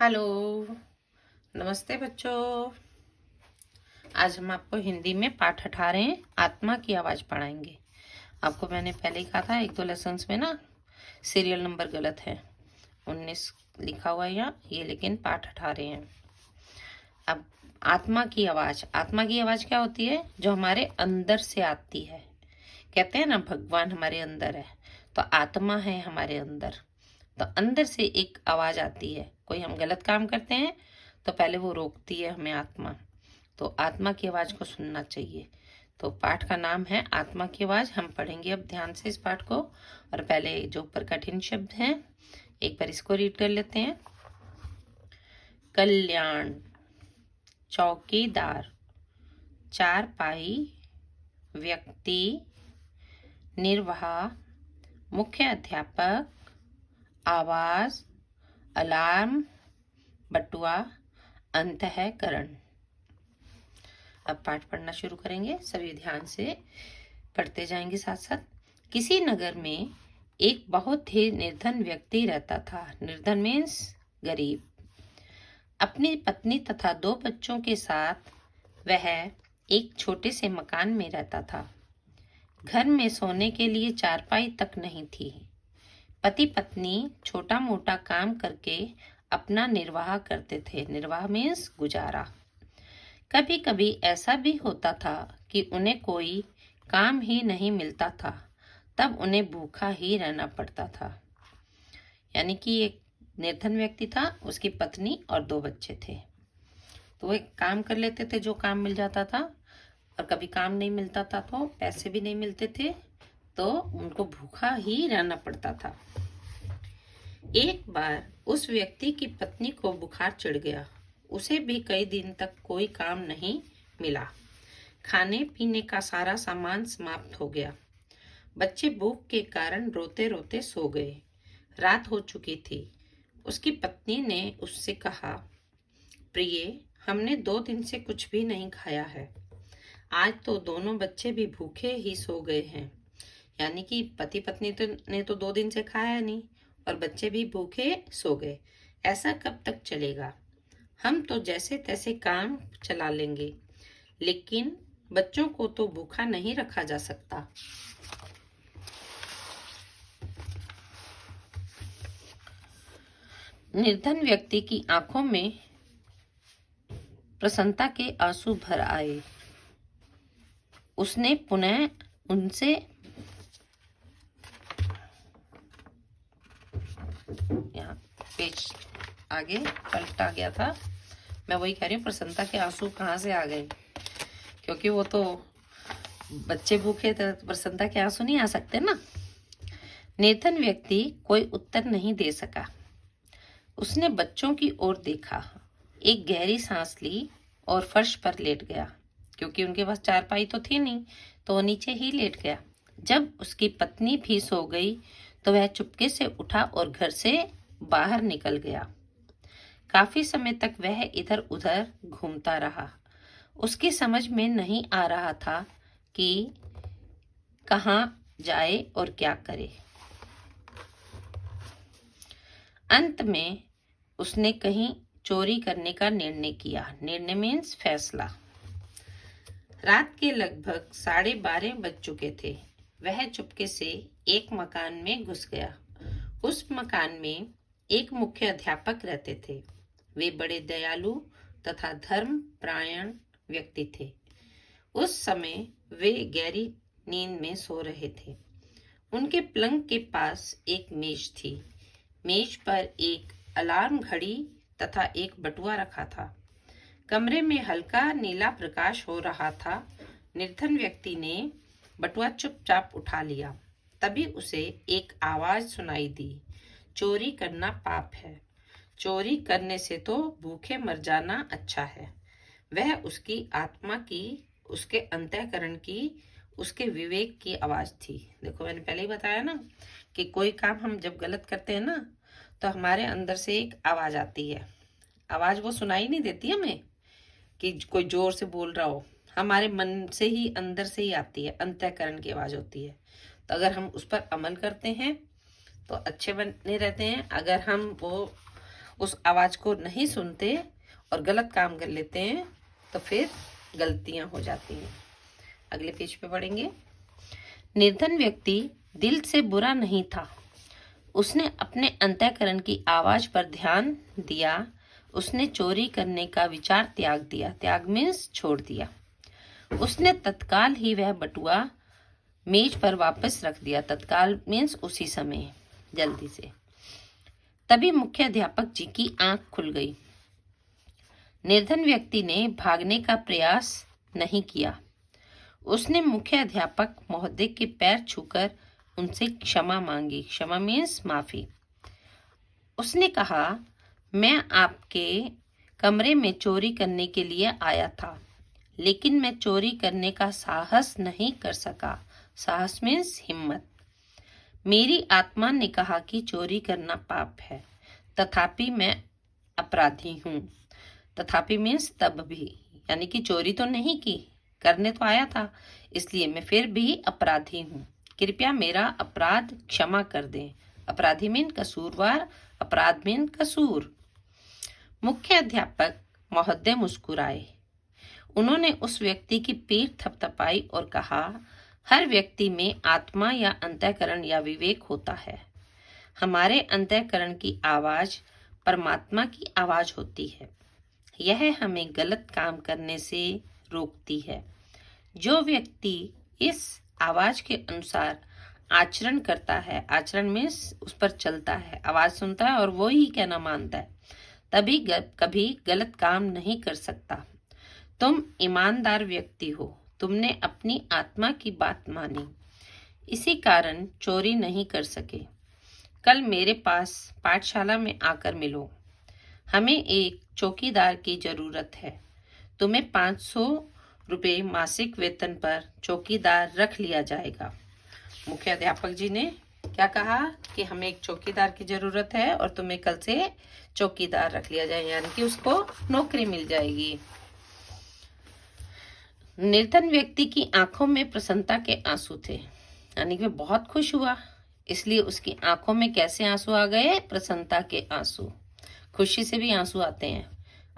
Hello. नमस्ते बच्चों। आज हम आपको हिंदी में पाठ 18 आत्मा की आवाज़ पढ़ाएंगे। आपको मैंने पहले ही कहा था एक दो लेसन्स में ना सीरियल नंबर गलत है, 19 लिखा हुआ है यहाँ, ये लेकिन पाठ 18 है। अब आत्मा की आवाज़ क्या होती है? जो हमारे अंदर से आती है। कहते हैं ना भगवान हमारे अंदर है, तो आत्मा है हमारे अंदर। तो अंदर से एक आवाज आती है, कोई हम गलत काम करते हैं तो पहले वो रोकती है हमें आत्मा। तो आत्मा की आवाज को सुनना चाहिए। तो पाठ का नाम है आत्मा की आवाज। हम पढ़ेंगे अब ध्यान से इस पाठ को। और पहले जो ऊपर कठिन शब्द हैं एक बार इसको रीड कर लेते हैं। कल्याण, चौकीदार, चारपाई, व्यक्ति, निर्वाह, मुख्य अध्यापक, आवाज, अलार्म, बटुआ, अंतःकरण। अब पाठ पढ़ना शुरू करेंगे। सभी ध्यान से पढ़ते जाएंगे साथ साथ। किसी नगर में एक बहुत ही निर्धन व्यक्ति रहता था। निर्धन मीन्स गरीब। अपनी पत्नी तथा 2 बच्चों के साथ वह एक छोटे से मकान में रहता था। घर में सोने के लिए चारपाई तक नहीं थी। पति पत्नी छोटा मोटा काम करके अपना निर्वाह करते थे। निर्वाह मीन्स गुजारा। कभी कभी ऐसा भी होता था कि उन्हें कोई काम ही नहीं मिलता था, तब उन्हें भूखा ही रहना पड़ता था। यानी कि एक निर्धन व्यक्ति था, उसकी पत्नी और 2 बच्चे थे। तो वो एक काम कर लेते थे जो काम मिल जाता था, और कभी काम नहीं मिलता था तो पैसे भी नहीं मिलते थे, तो उनको भूखा ही रहना पड़ता था। एक बार उस व्यक्ति की पत्नी को बुखार चढ़ गया। उसे भी कई दिन तक कोई काम नहीं मिला। खाने पीने का सारा सामान समाप्त हो गया। बच्चे भूख के कारण रोते रोते सो गए। रात हो चुकी थी। उसकी पत्नी ने उससे कहा, प्रिय, हमने 2 दिन से कुछ भी नहीं खाया है। आज तो दोनों बच्चे भी भूखे ही सो गए हैं। यानी कि पति पत्नी ने तो 2 दिन से खाया नहीं, और बच्चे भी भूखे सो गए। ऐसा कब तक चलेगा? हम तो जैसे तैसे काम चला लेंगे, लेकिन बच्चों को तो भूखा नहीं रखा जा सकता। निर्धन व्यक्ति की आंखों में प्रसन्नता के आंसू भर आए। उसने पुनः उनसे यहाँ पेज आगे पलटा गया था। मैं वही कह रही हूँ, प्रसन्नता के आंसू कहाँ से आ गए? क्योंकि वो तो बच्चे भूखे थे, तो प्रसन्नता के आंसू नहीं आ सकते ना। निर्धन व्यक्ति कोई उत्तर नहीं दे सका। उसने बच्चों की ओर देखा, एक गहरी सांस ली और फर्श पर लेट गया। क्योंकि उनके पास चारपाई तो थी नहीं, तो वो नीचे ही लेट गया। जब उसकी पत्नी भी सो गई तो वह चुपके से उठा और घर से बाहर निकल गया। काफी समय तक वह इधर उधर घूमता रहा। उसकी समझ में नहीं आ रहा था कि कहाँ जाए और क्या करे। अंत में उसने कहीं चोरी करने का निर्णय किया। निर्णय मीन्स फैसला। रात के लगभग 12:30 बज चुके थे। वह चुपके से एक मकान में घुस गया। उस मकान में एक मुख्य अध्यापक रहते थे। वे बड़े दयालु तथा धर्मपरायण व्यक्ति थे। उस समय वे गहरी नींद में सो रहे थे। उनके पलंग के पास एक मेज थी। मेज पर एक अलार्म घड़ी तथा एक बटुआ रखा था। कमरे में हल्का नीला प्रकाश हो रहा था। निर्धन व्यक्ति ने बटुआ चुपचाप उठा लिया। तभी उसे एक आवाज सुनाई दी, चोरी करना पाप है। चोरी करने से तो भूखे मर जाना अच्छा है। वह उसकी आत्मा की, उसके अंतःकरण की, उसके विवेक की आवाज थी। देखो, मैंने पहले ही बताया ना कि कोई काम हम जब गलत करते हैं ना, तो हमारे अंदर से एक आवाज आती है। आवाज वो सुनाई नहीं देती हमें कि कोई जोर से बोल रहा हो, हमारे मन से ही, अंदर से ही आती है, अंतःकरण की आवाज होती है। तो अगर हम उस पर अमल करते हैं तो अच्छे बने रहते हैं। अगर हम वो उस आवाज को नहीं सुनते और गलत काम कर लेते हैं तो फिर गलतियां हो जाती हैं। अगले पेज पे पढ़ेंगे। निर्धन व्यक्ति दिल से बुरा नहीं था। उसने अपने अंतःकरण की आवाज पर ध्यान दिया। उसने चोरी करने का विचार त्याग दिया। त्याग मीन्स छोड़ दिया। उसने तत्काल ही वह बटुआ मेज पर वापस रख दिया। तत्काल मीन्स उसी समय, जल्दी से। तभी मुख्याध्यापक जी की आंख खुल गई। निर्धन व्यक्ति ने भागने का प्रयास नहीं किया। उसने मुख्याध्यापक महोदय के पैर छूकर उनसे क्षमा मांगी। क्षमा मीन्स माफी। उसने कहा, मैं आपके कमरे में चोरी करने के लिए आया था, लेकिन मैं चोरी करने का साहस नहीं कर सका। साहस मीन्स हिम्मत। मेरी आत्मा ने कहा कि चोरी करना पाप है, तथापि मैं अपराधी हूँ। तथापि मीन्स तब भी, यानी कि चोरी तो नहीं की, करने तो आया था, इसलिए मैं फिर भी अपराधी हूँ। कृपया मेरा अपराध क्षमा कर दें। अपराधी मीन कसूरवार, अपराध मीन कसूर। मुख्य अध्यापक महोदय मुस्कुराए। उन्होंने उस व्यक्ति की पीठ थपथपाई और कहा, हर व्यक्ति में आत्मा या अंतःकरण या विवेक होता है। हमारे अंतःकरण की आवाज परमात्मा की आवाज होती है। यह हमें गलत काम करने से रोकती है। जो व्यक्ति इस आवाज के अनुसार आचरण करता है, आचरण मीन्स उस पर चलता है, आवाज सुनता है और वो ही कहना मानता है, तभी कभी गलत काम नहीं कर सकता। तुम ईमानदार व्यक्ति हो। तुमने अपनी आत्मा की बात मानी, इसी कारण चोरी नहीं कर सके। कल मेरे पास पाठशाला में आकर मिलो। हमें एक चौकीदार की जरूरत है। तुम्हें 500 रुपये मासिक वेतन पर चौकीदार रख लिया जाएगा। मुख्य अध्यापक जी ने क्या कहा कि हमें एक चौकीदार की जरूरत है और तुम्हें कल से चौकीदार रख लिया जाएगा, यानी कि उसको नौकरी मिल जाएगी। निर्धन व्यक्ति की आंखों में प्रसन्नता के आंसू थे, यानी कि बहुत खुश हुआ, इसलिए उसकी आंखों में कैसे आंसू आ गए? प्रसन्नता के आंसू। खुशी से भी आंसू आते हैं,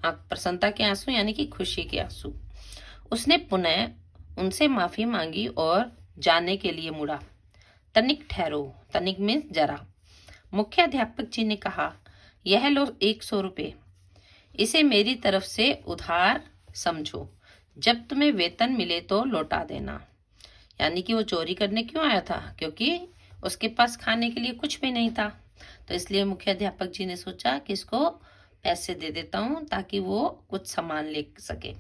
प्रसन्नता के आंसू यानी कि खुशी के आंसू। उसने पुनः उनसे माफी मांगी और जाने के लिए मुड़ा। तनिक ठहरो। तनिक मीन्स जरा। मुख्याध्यापक जी ने कहा, यह लो 100 रुपये। इसे मेरी तरफ से उधार समझो। जब तुम्हें वेतन मिले तो लौटा देना। यानी कि वो चोरी करने क्यों आया था? क्योंकि उसके पास खाने के लिए कुछ भी नहीं था, तो इसलिए मुख्याध्यापक जी ने सोचा कि इसको पैसे दे देता हूँ ताकि वो कुछ सामान ले सके।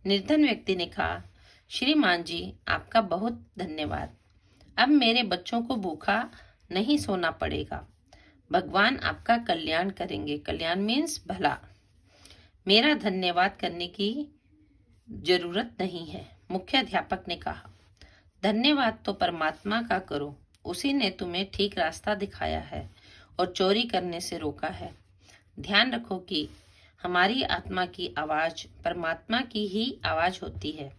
निर्धन व्यक्ति ने कहा, श्रीमान जी आपका बहुत धन्यवाद। अब मेरे बच्चों को भूखा नहीं सोना पड़ेगा। भगवान आपका कल्याण करेंगे। कल्याण मीन्स भला। मेरा धन्यवाद करने की जरूरत नहीं है। मुख्याध्यापक ने कहा, धन्यवाद तो परमात्मा का करो। उसी ने तुम्हें ठीक रास्ता दिखाया है और चोरी करने से रोका है। ध्यान रखो कि हमारी आत्मा की आवाज परमात्मा की ही आवाज होती है,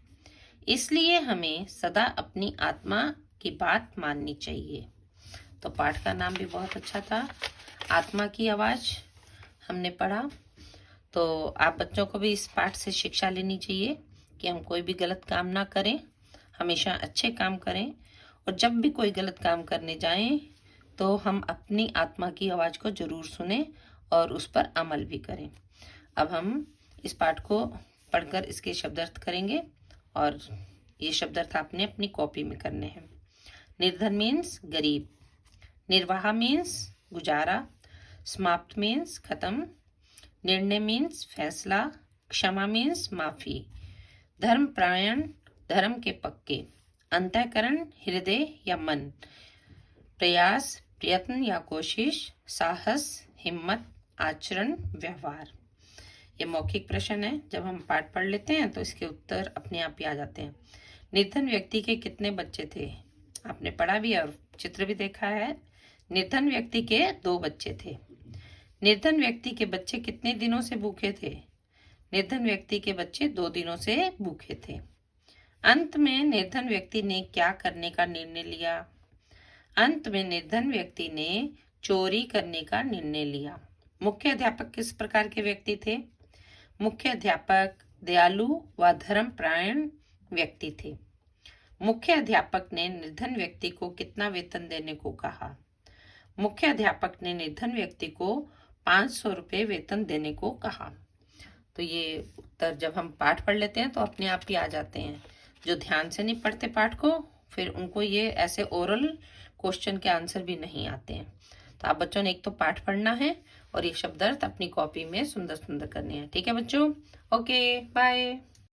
इसलिए हमें सदा अपनी आत्मा की बात माननी चाहिए। तो पाठ का नाम भी बहुत अच्छा था, आत्मा की आवाज हमने पढ़ा। तो आप बच्चों को भी इस पाठ से शिक्षा लेनी चाहिए कि हम कोई भी गलत काम ना करें, हमेशा अच्छे काम करें, और जब भी कोई गलत काम करने जाएं तो हम अपनी आत्मा की आवाज़ को जरूर सुने और उस पर अमल भी करें। अब हम इस पाठ को पढ़कर इसके शब्दार्थ करेंगे और ये शब्दार्थ आपने अपनी कॉपी में करने हैं। निर्धन मीन्स गरीब, निर्वाह मीन्स गुजारा, समाप्त मीन्स खत्म, निर्णय मीन्स फैसला, क्षमा मीन्स माफी, धर्मपरायण धर्म के पक्के, अंतःकरण हृदय या मन, प्रयास प्रयत्न या कोशिश, साहस हिम्मत, आचरण व्यवहार। ये मौखिक प्रश्न है, जब हम पाठ पढ़ लेते हैं तो इसके उत्तर अपने आप ही आ जाते हैं। निर्धन व्यक्ति के कितने बच्चे थे? आपने पढ़ा भी और चित्र भी देखा है। निर्धन व्यक्ति के 2 बच्चे थे। निर्धन व्यक्ति के बच्चे कितने दिनों से भूखे थे? निर्धन व्यक्ति के बच्चे 2 दिनों से भूखे थे। अंत में निर्धन व्यक्ति ने क्या करने का निर्णय लिया? अंत में निर्धन व्यक्ति ने चोरी करने का निर्णय लिया। मुख्य अध्यापक किस प्रकार के व्यक्ति थे? मुख्य अध्यापक दयालु व धर्मपरायण व्यक्ति थे। मुख्य अध्यापक ने निर्धन व्यक्ति को कितना वेतन देने को कहा? मुख्य अध्यापक ने निर्धन व्यक्ति को 500 रुपये वेतन देने को कहा। तो ये उत्तर जब हम पाठ पढ़ लेते हैं तो अपने आप ही आ जाते हैं। जो ध्यान से नहीं पढ़ते पाठ को, फिर उनको ये ऐसे ओरल क्वेश्चन के आंसर भी नहीं आते हैं। तो आप बच्चों ने एक तो पाठ पढ़ना है और ये शब्दार्थ अपनी कॉपी में सुंदर सुंदर करने हैं। ठीक है बच्चों? Okay, bye.